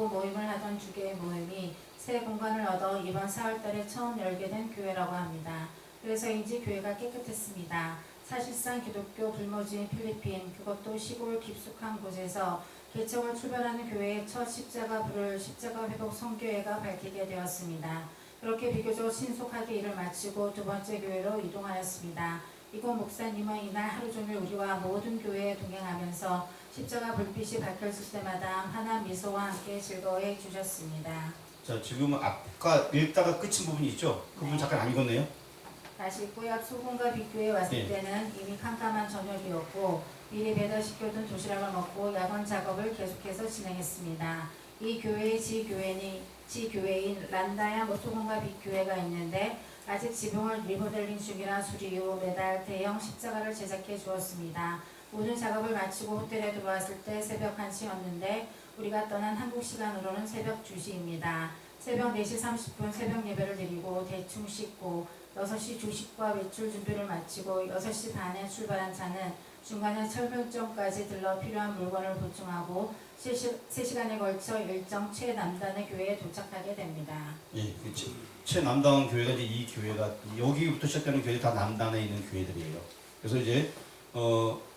않고 모임을 하던 주교의 모임이 새 공간을 얻어 이번 4월달에 처음 열게 된 교회라고 합니다. 그래서인지 교회가 깨끗했습니다. 사실상 기독교 불모지인 필리핀, 그것도 시골 깊숙한 곳에서 개척을 출발하는 교회의 첫 십자가 불을 십자가 회복 선교회가 밝히게 되었습니다. 그렇게 비교적 신속하게 일을 마치고 두 번째 교회로 이동하였습니다. 이곳 목사님은 이날 하루 종일 우리와 모든 교회에 동행하면서 십자가 불빛이 밝혀질 때마다 환한 미소와 함께 즐거워해 주셨습니다. 자, 지금 아까 읽다가 끝인 부분이 있죠? 그 부분 잠깐 안 읽었네요. 다시 읽고요. 앞 소금과 빛교에 왔을 때는 이미 캄캄한 저녁이었고 미리 배달시켜둔 도시락을 먹고 야간 작업을 계속해서 진행했습니다. 이 교회의 지교회인 란다야 소금과 빛교회가 있는데 아직 지붕을 리모델링 중이라 수리 후 매달 대형 십자가를 제작해 주었습니다. 모든 작업을 마치고 호텔에 들어왔을 때 새벽 1시였는데 우리가 떠난 한국 시간으로는 새벽 2시입니다. 새벽 4시 30분 새벽 예배를 드리고 대충 씻고 6시 조식과 외출 준비를 마치고 6시 반에 출발한 차는 중간에 철물점까지 들러 필요한 물건을 보충하고 3시간에 걸쳐 일정 최남단의 교회에 도착하게 됩니다. 예, 그렇지. 최남단 교회가 이제 이 교회가 여기부터 시작되는 교회들이 다 남단에 있는 교회들이에요. 그래서 이제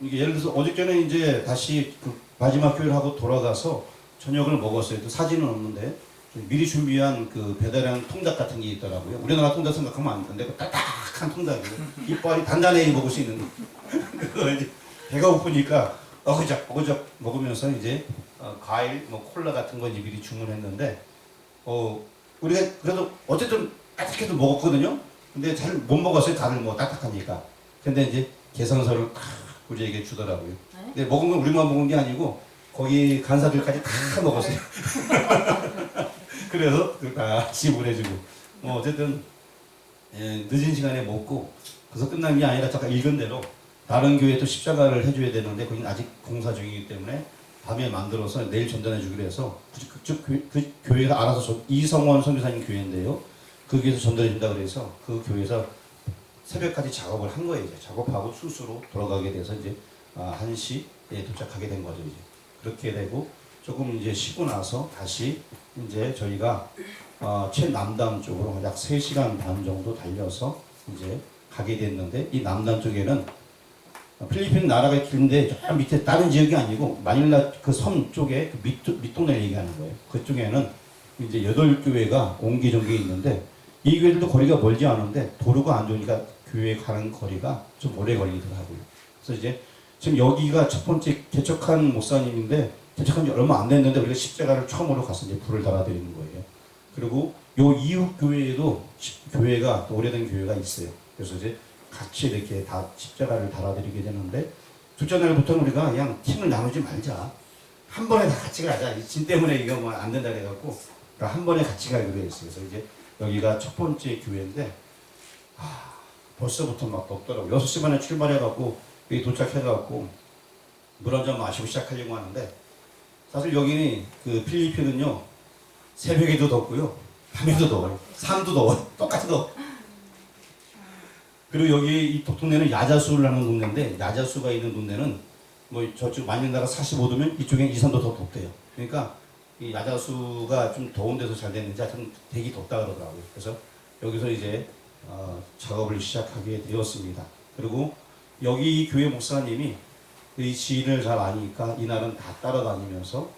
이게 예를 들어서 어저께는 이제 다시 그 마지막 교회를 하고 돌아가서 저녁을 먹었어요. 또 사진은 없는데 미리 준비한 그 배달한 통닭 같은 게 있더라고요. 우리나라 통닭 생각하면 안 되는데 그 딱딱한 통닭이에요. 이빨이 단단히 먹을 수 있는 그거 이제 배가 고프니까 어그적 먹으면서 이제 과일, 뭐 콜라 같은 거 이제 미리 주문했는데 우리가 그래도 어쨌든 딱딱해도 먹었거든요. 근데 잘 못 먹었어요. 다들 뭐 딱딱하니까. 근데 이제 계산서를 딱 우리에게 주더라고요. 근데 먹은 건 우리만 먹은 게 아니고 거기 간사들까지 다 먹었어요. 그래서 다 지불해주고 뭐 어쨌든 늦은 시간에 먹고 그래서 끝난 게 아니라 잠깐 읽은 대로 다른 교회에 또 십자가를 해줘야 되는데 거기는 아직 공사 중이기 때문에 밤에 만들어서 내일 전달해 주기로 해서 그 교회가 알아서 이성원 선교사님 교회인데요. 그 교회에서 전달해 준다 그래서 그 교회에서 새벽까지 작업을 한 거예요. 이제 작업하고 수수로 돌아가게 돼서 이제 1시에 도착하게 된 거죠. 이제 그렇게 되고 조금 이제 쉬고 나서 다시 이제 저희가 최남단 쪽으로 약 3시간 반 정도 달려서 이제 가게 됐는데 이 남단 쪽에는 필리핀 나라가 길인데 저 밑에 다른 지역이 아니고 마닐라 그 섬 쪽에 그 밑동네를 얘기하는 거예요. 그쪽에는 이제 8교회가 옹기종기 있는데 이 교회들도 거리가 멀지 않은데 도로가 안 좋으니까 교회 가는 거리가 좀 오래 걸리더라고요. 그래서 이제 지금 여기가 첫 번째 개척한 목사님인데 개척한 지 얼마 안 됐는데 우리가 십자가를 처음으로 가서 이제 불을 달아드리는 거예요. 그리고 요 이웃 교회에도 교회가 또 오래된 교회가 있어요. 그래서 이제 같이 이렇게 다 십자가를 달아드리게 되는데 둘째 날부터는 우리가 그냥 팀을 나누지 말자. 한 번에 다 같이 가자. 진 때문에 이거 뭐 안 된다 그래갖고 한 번에 같이 가기로 했어요. 그래서 이제 여기가 첫 번째 교회인데 벌써부터 막 덥더라고요. 6시 반에 출발해갖고 여기 도착해갖고 물 한 잔 마시고 시작하려고 하는데 사실 여기는 그 필리핀은요 새벽에도 덥고요 밤에도 더워요. 산도 더워요. 똑같이 더워. 그리고 여기 이 동네는 야자수라는 동네인데 야자수가 있는 동네는 뭐 저쪽 마닐라가 45도면 이쪽엔 2, 3도 더 덥대요. 그러니까 이 야자수가 좀 더운 데서 잘 됐는지 하여튼 되게 덥다 그러더라고요. 그래서 여기서 이제 작업을 시작하게 되었습니다. 그리고 여기 교회 목사님이 이 지리를 잘 아니까 이날은 다 따라다니면서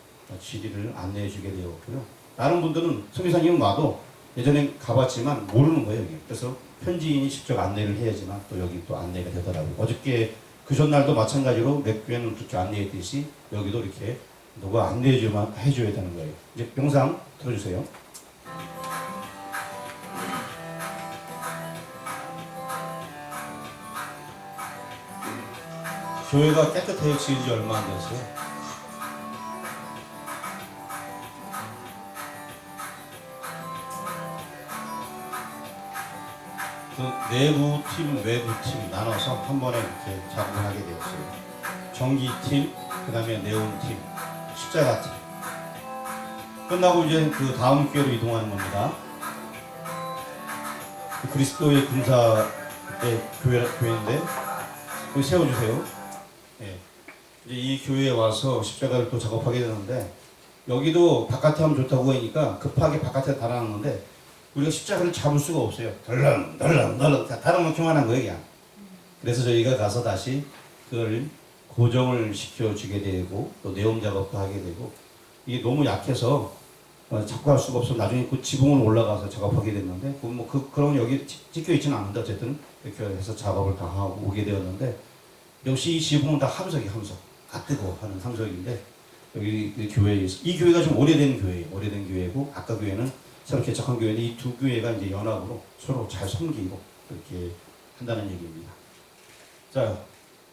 지리를 안내해 주게 되었고요. 다른 분들은 성교사님은 와도 예전에 가봤지만 모르는 거예요. 여기. 그래서 현지인이 직접 안내를 해야지만 또 여기 또 안내가 되더라고요. 어저께 그 전날도 마찬가지로 몇 교회는 그렇게 안내했듯이 여기도 이렇게 누가 안내해줘야 되는 거예요. 이제 영상 들어주세요. 교회가 깨끗해지지 얼마 안 됐어요. 그 내부 팀, 외부 팀 나눠서 한 번에 이렇게 작업을 하게 되었어요. 전기팀, 그 다음에 네온팀, 십자가팀. 끝나고 이제 그 다음 교회로 이동하는 겁니다. 그 그리스도의 군사의 교회인데, 여기 세워주세요. 예. 이제 이 교회에 와서 십자가를 또 작업하게 되는데, 여기도 바깥에 하면 좋다고 하니까 급하게 바깥에 달아놨는데 우리가 십자가를 잡을 수가 없어요. 덜렁덜렁 달아놓기만 한 거예요 그냥. 그래서 저희가 가서 다시 그걸 고정을 시켜주게 되고 또 내용 작업도 하게 되고 이게 너무 약해서 자꾸 할 수가 없어. 나중에 그 지붕을 올라가서 작업하게 됐는데 그런 여기 찍혀 있지는 않는데 어쨌든 이렇게 해서 작업을 다 하고 오게 되었는데 역시 이 지붕은 다 함석이 함석. 뜨고 하는 함석인데 여기 교회에 이 교회가 좀 오래된 교회예요. 오래된 교회고 아까 교회는 새로 개척한 교회인데 이 두 교회가 이제 연합으로 서로 잘 섬기고 이렇게 한다는 얘기입니다. 자,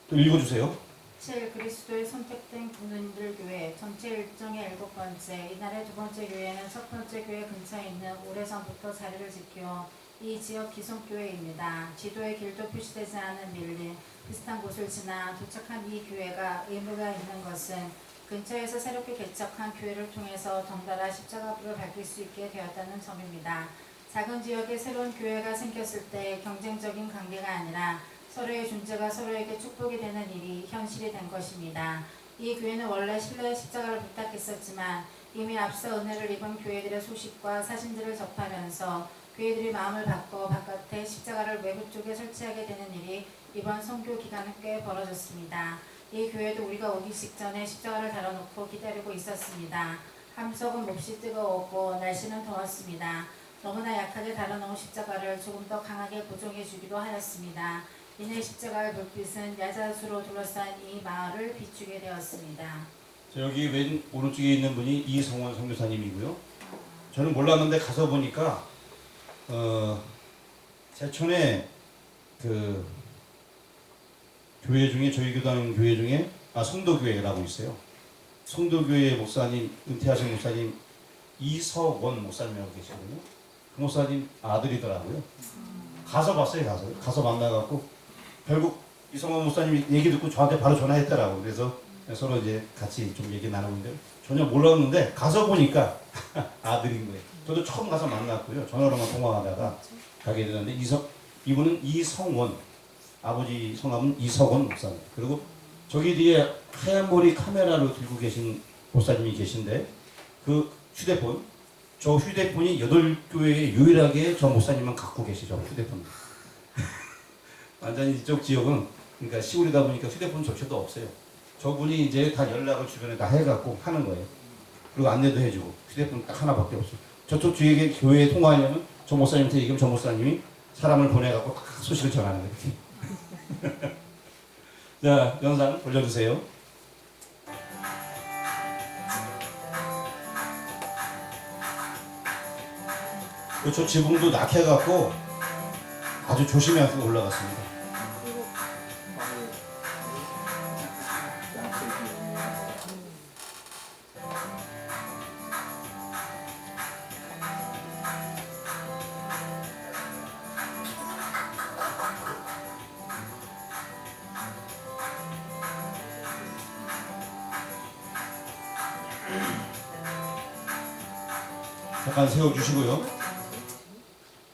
또 읽어주세요. 제 그리스도의 선택된 군인들 교회 전체 일정의 7번째 이날의 2번째 교회는 첫 번째 교회 근처에 있는 오래전부터 자리를 지켜 이 지역 기성교회입니다. 지도에 길도 표시되지 않은 밀림 비슷한 곳을 지나 도착한 이 교회가 의무가 있는 것은 근처에서 새롭게 개척한 교회를 통해서 덩달아 십자가불을 밝힐 수 있게 되었다는 점입니다. 작은 지역에 새로운 교회가 생겼을 때 경쟁적인 관계가 아니라 서로의 존재가 서로에게 축복이 되는 일이 현실이 된 것입니다. 이 교회는 원래 신라의 십자가를 부탁했었지만 이미 앞서 은혜를 입은 교회들의 소식과 사진들을 접하면서 교회들이 마음을 바꿔 바깥에 십자가를 외부 쪽에 설치하게 되는 일이 이번 선교 기간은 꽤 벌어졌습니다. 이 교회도 우리가 오기 직전에 십자가를 달아놓고 기다리고 있었습니다. 함석은 몹시 뜨거웠고 날씨는 더웠습니다. 너무나 약하게 달아놓은 십자가를 조금 더 강하게 고정해 주기도 하였습니다. 이내 십자가의 불빛은 야자수로 둘러싼 이 마을을 비추게 되었습니다. 자, 여기 왼 오른쪽에 있는 분이 이성원 선교사님이고요. 저는 몰랐는데 가서 보니까 제천에 그 교회 중에 저희 교단 교회 중에 성도교회라고 있어요. 성도교회 목사님 은퇴하신 목사님 이석원 목사님이라고 계시거든요. 그 목사님 아들이더라고요. 가서 봤어요. 가서 만나갖고 결국 이성원 목사님 얘기 듣고 저한테 바로 전화했더라고. 그래서 서로 이제 같이 좀 얘기 나누는데 전혀 몰랐는데 가서 보니까 아들인 거예요. 저도 처음 가서 만났고요. 전화로만 통화하다가 가게 되는데 이분은 이성원, 아버지 성함은 이석원 목사님. 그리고 저기 뒤에 하얀 머리 카메라로 들고 계신 목사님이 계신데 그 휴대폰, 저 휴대폰이 8교회에 유일하게 저 목사님만 갖고 계시죠. 휴대폰. 완전히 이쪽 지역은 그러니까 시골이다 보니까 휴대폰 조차도 없어요. 저분이 이제 다 연락을 주변에 다 해갖고 하는 거예요. 그리고 안내도 해주고 휴대폰 딱 하나밖에 없어요. 저쪽 주위에 교회에 통화하려면 저 목사님한테 얘기하면 저 목사님이 사람을 보내갖고 딱 소식을 전하는 거예요. 자, 영상 돌려주세요. 저 지붕도 낙해갖고 아주 조심해서 올라갔습니다. 잠깐 세워주시고요.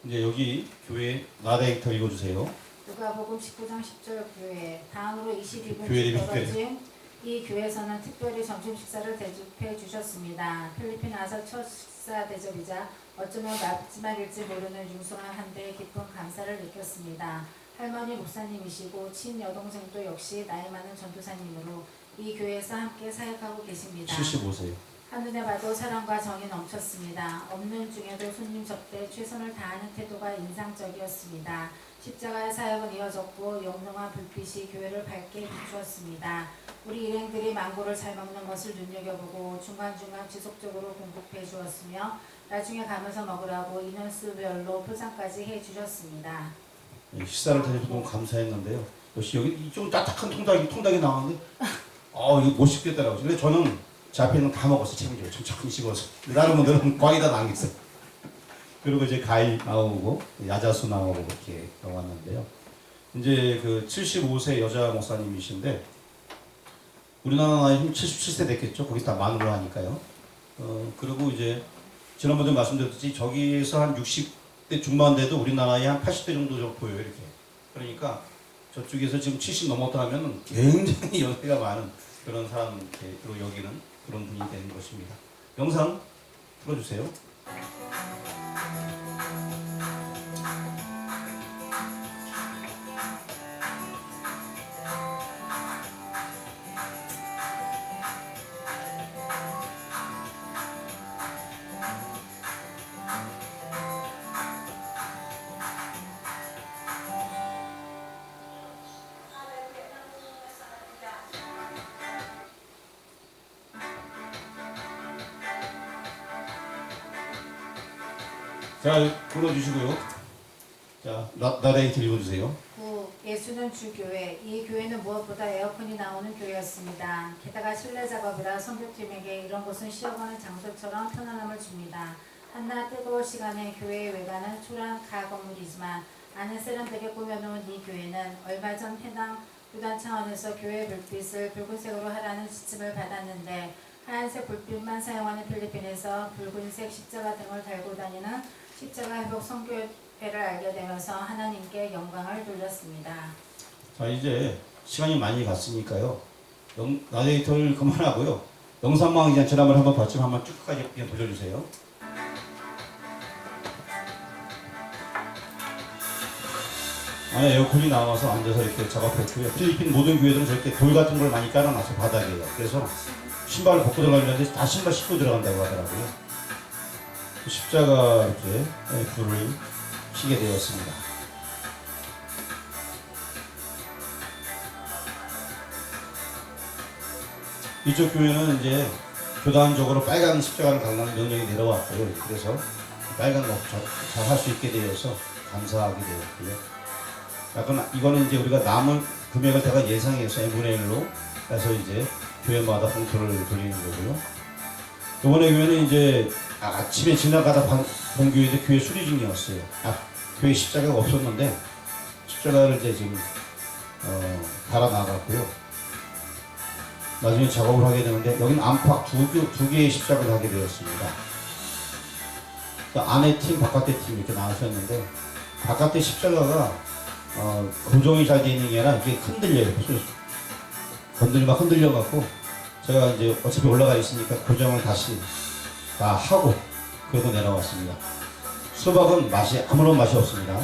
이제 여기 교회 나레이터 읽어주세요. 누가복음 19장 10절 교회 다음으로 22분 교회를 떨어진 이 교회에서는 특별히 점심 식사를 대접해 주셨습니다. 필리핀 와서 첫 식사 대접이자 어쩌면 마지막일지 모르는 융숭한 한데 깊은 감사를 느꼈습니다. 할머니 목사님이시고 친여동생도 역시 나이 많은 전도사님으로 이 교회에서 함께 사역하고 계십니다. 75세요. 한눈에 봐도 사랑과 정이 넘쳤습니다. 없는 중에도 손님 접대 최선을 다하는 태도가 인상적이었습니다. 십자가의 사역은 이어졌고 영롱한 불빛이 교회를 밝게 비추었습니다. 우리 일행들이 망고를 잘 먹는 것을 눈여겨보고 중간중간 지속적으로 공급해 주었으며 나중에 가면서 먹으라고 인원수별로 포장까지 해주셨습니다. 식사를 드려서 너무 감사했는데요. 역시 여기 좀 딱딱한 통닭이 나왔는데 이거 못 씹겠더라고요. 근데 저는 제 앞에 있는 거 다 먹었어요. 책임지고 천천히 씹어서. 다른 분들은 거의 다 남겼어요. 그리고 이제 가위 나오고 야자수 나오고 이렇게 나왔는데요. 이제 그 75세 여자 목사님이신데 우리나라 나이 77세 됐겠죠. 거기 다 만으로 하니까요. 그리고 이제 지난번에 말씀드렸듯이 저기에서 한 60대 중반 돼도 우리나라에 한 80대 정도 보여요. 이렇게. 그러니까 저쪽에서 지금 70 넘었다 하면 굉장히 연세가 많은 그런 사람으로 여기는 그런 분이 되는 것입니다. 영상 풀어주세요. 자, 불러주시고요. 자, 나레이트 읽어주세요. 9. 예수는 주 교회. 이 교회는 무엇보다 에어컨이 나오는 교회였습니다. 게다가 실내 작업이라 선교팀에게 이런 곳은 쉬어가는 장소처럼 편안함을 줍니다. 한낮 뜨거울 시간에 교회의 외관은 초라한 가 건물이지만 안은 세련되게 꾸며놓은 이 교회는 얼마 전 해당 교단 차원에서 교회 불빛을 붉은색으로 하라는 지침을 받았는데 하얀색 불빛만 사용하는 필리핀에서 붉은색 십자가 등을 달고 다니는 십자가 회복 선교회를 알게 되면서 하나님께 영광을 돌렸습니다. 자, 이제 시간이 많이 갔으니까요. 나레이터를 그만하고요. 영상망 이제 지난번에 한번 봤지만 한번 쭉까지 그냥 돌려주세요. 안에 에어컨이 나와서 앉아서 이렇게 작업했고요. 필리핀 모든 교회들은 저렇게 돌 같은 걸 많이 깔아놔서 바닥에요. 그래서 신발을 벗고 들어가려는데 다 신발 신고 들어간다고 하더라고요. 십자가 이렇게 불을 켜게 되었습니다. 이쪽 교회는 이제 교단적으로 빨간 십자가를 달라는 명령이 내려왔고요. 그래서 빨간 거 잘 할 수 있게 되어서 감사하게 되었고요. 약간 이거는 이제 우리가 남은 금액을 제가 예상해서 n분의 1로 해서 이제 교회마다 봉투를 돌리는 거고요. 이번에 교회는 이제 아침에 지나가다 본 교회도 교회 수리 중이었어요. 교회 십자가가 없었는데 십자가를 이제 지금 달아 나갔고요. 나중에 작업을 하게 되는데 여기는 안팎 두 개의 십자가를 하게 되었습니다. 안에 팀, 바깥에 팀 이렇게 나누셨는데 바깥에 십자가가 고정이 잘 되어 있는 게 아니라 이게 흔들려요. 건들막 흔들려갖고 제가 이제 어차피 올라가 있으니까 고정을 다시 다 하고 그러고 내려왔습니다. 수박은 아무런 맛이 없습니다.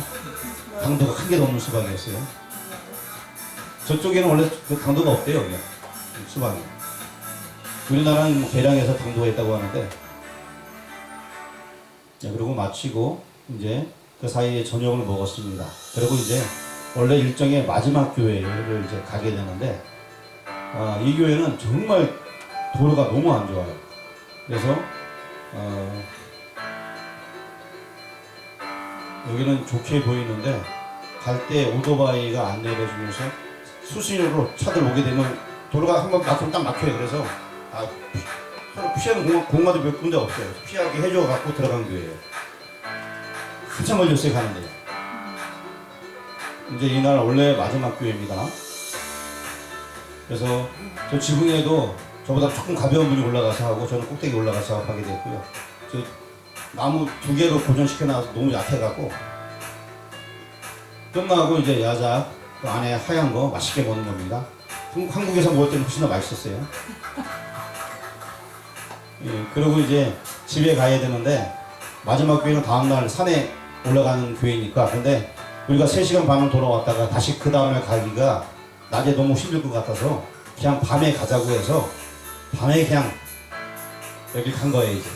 당도가 한 개도 없는 수박이었어요. 저쪽에는 원래 그 당도가 없대요. 그냥 수박이. 우리나라는 뭐 계량해서 당도가 있다고 하는데 그리고 마치고 이제 그 사이에 저녁을 먹었습니다. 그리고 이제 원래 일정의 마지막 교회를 이제 가게 되는데 이 교회는 정말 도로가 너무 안 좋아요. 그래서 여기는 좋게 보이는데 갈 때 오토바이가 안내를 해주면서 수신호로 차들 오게 되면 도로가 한번 막히면 딱 막혀요. 그래서 서로 피하는 공간도 몇 군데 없어요. 피하게 해줘 갖고 들어간 교회예요. 한참 걸렸어요 가는데. 이제 이날 원래 마지막 교회입니다. 그래서 저 지붕에도 저보다 조금 가벼운 분이 올라가서 하고 저는 꼭대기 올라가서 작업하게 됐고요. 저 나무 2개로 고정시켜 놔서 너무 약해갖고 끝나고 이제 야자 그 안에 하얀 거 맛있게 먹는 겁니다. 한국에서 먹을 때는 훨씬 더 맛있었어요. 예, 그리고 이제 집에 가야 되는데 마지막 교회는 다음날 산에 올라가는 교회니까 근데 우리가 3시간 반을 돌아왔다가 다시 그 다음날 가기가 낮에 너무 힘들 것 같아서 그냥 밤에 가자고 해서 밤에 그냥 여기 간 거예요. 이제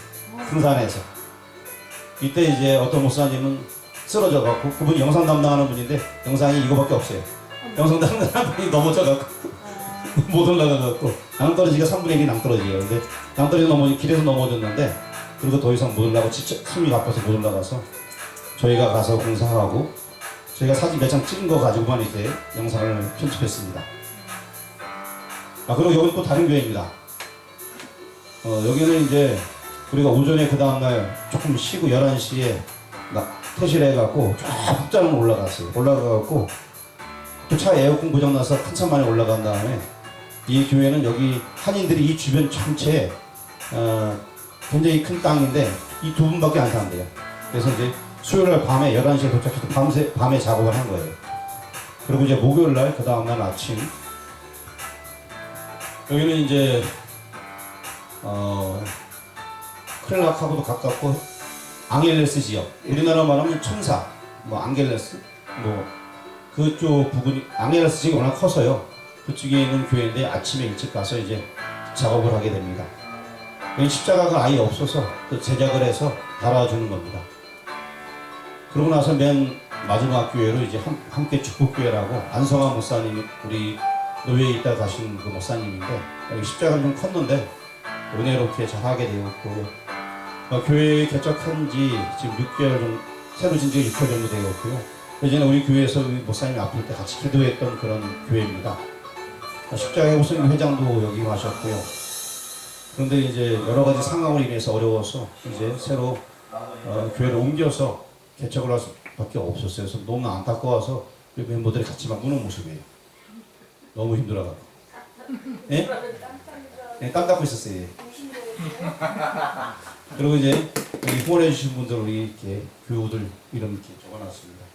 등산에서 이때 이제 어떤 목사님은 쓰러져 갖고 그분이 영상 담당하는 분인데 영상이 이거밖에 없어요. 영상 담당하는 분이 넘어져갖고 못 올라가갖고 낭떠러지가 3분의 1이 낭떠러지예요. 근데 낭떠러지 길에서 넘어졌는데 그리고 더 이상 못 올라가고 숨이 가빠서 못 올라가서 저희가 가서 공사하고 저희가 사진 몇 장 찍은 거 가지고만 이제 영상을 편집했습니다. 그리고 여기는 또 다른 교회입니다. 여기는 이제 우리가 오전에 그 다음날 조금 쉬고 11시에 퇴실해갖고 쫙 북장을 올라갔어요. 올라가갖고 또 차 에어컨 고장나서 한참 만에 올라간 다음에 이 교회는 여기 한인들이 이 주변 전체에 굉장히 큰 땅인데 이 두 분밖에 안 산대요. 그래서 이제 수요일날 밤에 11시에 도착해서 밤에 작업을 한 거예요. 그리고 이제 목요일날 그 다음날 아침 여기는 이제 클락하고도 가깝고 앙헬레스 지역, 우리나라 말하면 천사, 뭐 앙헬레스, 뭐 그쪽 부분이 앙헬레스 지역이 워낙 커서요. 그쪽에 있는 교회인데 아침에 일찍 가서 이제 작업을 하게 됩니다. 십자가가 아예 없어서 또 제작을 해서 달아주는 겁니다. 그러고 나서 맨 마지막 교회로 이제 함께 축복교회라고 안성환 목사님이 우리 노예에 있다 가신 그 목사님인데 여기 십자가는 좀 컸는데 은혜롭게 잘하게 되었고 교회 개척한 지 지금 6개월 정도 새로 진 지가 6개월 정도 되었고요. 예전에 우리 교회에서 목사님이 아플 때 같이 기도했던 그런 교회입니다. 십자가의 목사님 회장도 여기 가셨고요. 그런데 이제 여러 가지 상황으로 인해서 어려워서 이제 새로 교회를 옮겨서 개척을 할 수밖에 없었어요. 그래서 너무 안타까워서 우리 멤버들이 같이 막 우는 모습이에요. 너무 힘들어가지고. 예? 네, 땀 닦고 있었어요. 그리고 이제 여기 후원해주신 분들 우리 이렇게 교우들 이름 이렇게 적어놨습니다.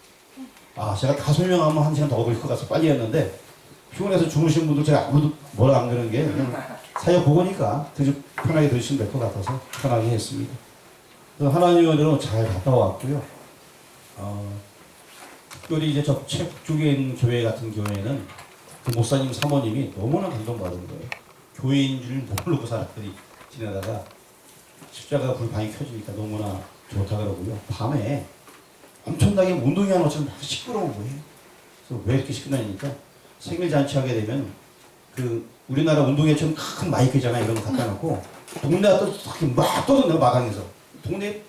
아, 제가 다 설명하면 1시간 더 걸릴 것 같아서 빨리 했는데 피곤해서 주무신 분들 제가 아무도 뭐라 안 그러는 게 그냥 사역 보고니까 편하게 들으시면 될 것 같아서 편하게 했습니다. 그래서 하나님의 은혜로 잘 갔다 왔고요. 특별히 이제 저 최북쪽에 있는 교회 같은 경우에는 그 목사님 사모님이 너무나 감동받은 거예요. 교회인 줄 모르고 사람들이 지내다가 십자가 불방이 켜지니까 너무나 좋다 그러고요. 밤에 엄청나게 운동이 하는 것처럼 막 시끄러운 거예요. 그래서 왜 이렇게 시끄러우니까 생일 잔치하게 되면 그 우리나라 운동회처럼 큰 마이크잖아요. 이런 거 갖다 놓고 동네가 또 이렇게 막 떠드네요. 마당에서 동네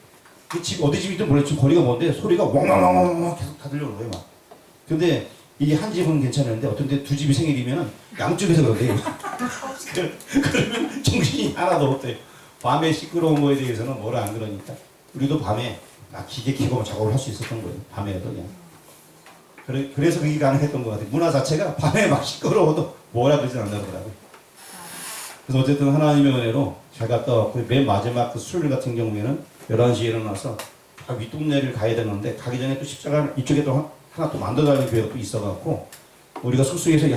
그 집 어디 집인지 모르겠지만 거리가 먼데 소리가 왕왕왕왕 계속 다 들려오는 거예요. 막. 근데 이게 한 집은 괜찮은데 어떤 데 두 집이 생일이면 양쪽에서 그러대요. 그러면 정신이 하나도 없대요. 밤에 시끄러운 거에 대해서는 뭐라 안 그러니까 우리도 밤에 기계 켜고 작업을 할 수 있었던 거예요. 밤에도 그냥. 그래서 그게 가능했던 것 같아요. 문화 자체가 밤에 막 시끄러워도 뭐라 그러진 않더라고요. 그래서 어쨌든 하나님의 은혜로 잘 갔다 왔고 맨 마지막 그 수요일 같은 경우에는 11시에 일어나서 윗동네를 가야 되는데 가기 전에 또 십자가 이쪽에 또 하나 또 만들어달라는 교회가 또 있어갖고 우리가 숙소에서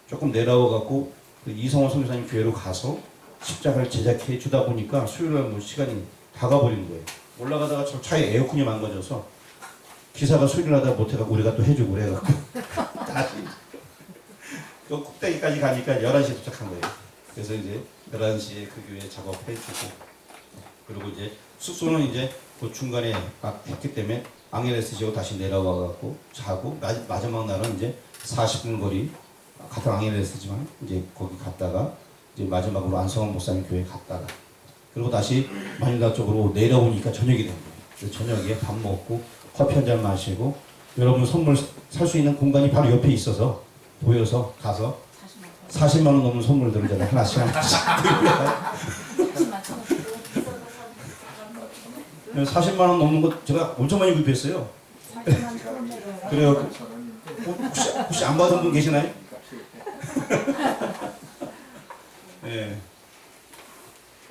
조금 내려와갖고 그 이성원 선교사님 교회로 가서 십자가를 제작해 주다 보니까 수요일날 뭐 시간이 다 가버린 거예요. 올라가다가 저 차에 에어컨이 망가져서 기사가 수리를 하다 못해갖고 우리가 또 해주고 그래갖고 다시 그 꼭대기까지 가니까 11시에 도착한 거예요. 그래서 이제 11시에 그 교회 작업해주고 그리고 이제 숙소는 이제 그 중간에 했기 때문에 앙헬레스 지역 다시 내려와갖고 자고 마지막 날은 이제 40분 거리 같은 앙헬레스지만 이제 거기 갔다가 이제 마지막으로 안성환 목사님 교회 갔다가 그리고 다시 마닐라 쪽으로 내려오니까 저녁이 된 거예요. 그래서 저녁에 밥 먹고 커피 한 잔 마시고 여러분 선물 살 수 있는 공간이 바로 옆에 있어서 보여서 가서 40만 원 넘는 선물들을 제가 하나씩 40만 원 넘는 거 제가 엄청 많이 구입했어요. 그래요. 혹시 안 받은 분 계시나요? 네.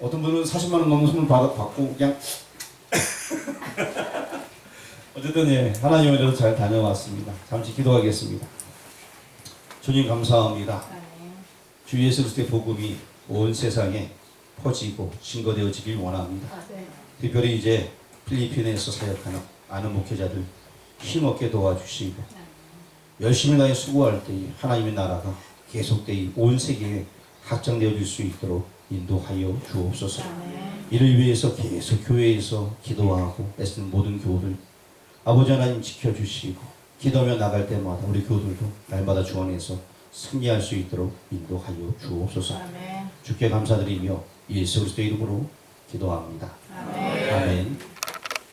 어떤 분은 40만 원 넘는 선물 받고 그냥 어쨌든 예, 하나님의 은혜로 잘 다녀왔습니다. 잠시 기도하겠습니다. 주님 감사합니다. 주 예수 그리스도의 복음이 온 세상에 퍼지고 증거되어지길 원합니다. 특별히 이제 필리핀에서 사역하는 많은 목회자들 힘없게 도와주시고 열심히 나의 수고할 때 하나님의 나라가 계속되이 온 세계에 확장되어질 수 있도록 인도하여 주옵소서. 이를 위해서 계속 교회에서 기도하고 애쓰는 모든 교우들 아버지 하나님 지켜주시고 기도하며 나갈 때마다 우리 교우들도 날마다 주 안에서 승리할 수 있도록 인도하여 주옵소서. 주께 감사드리며 예수 그리스도 이름으로 기도합니다. 아멘.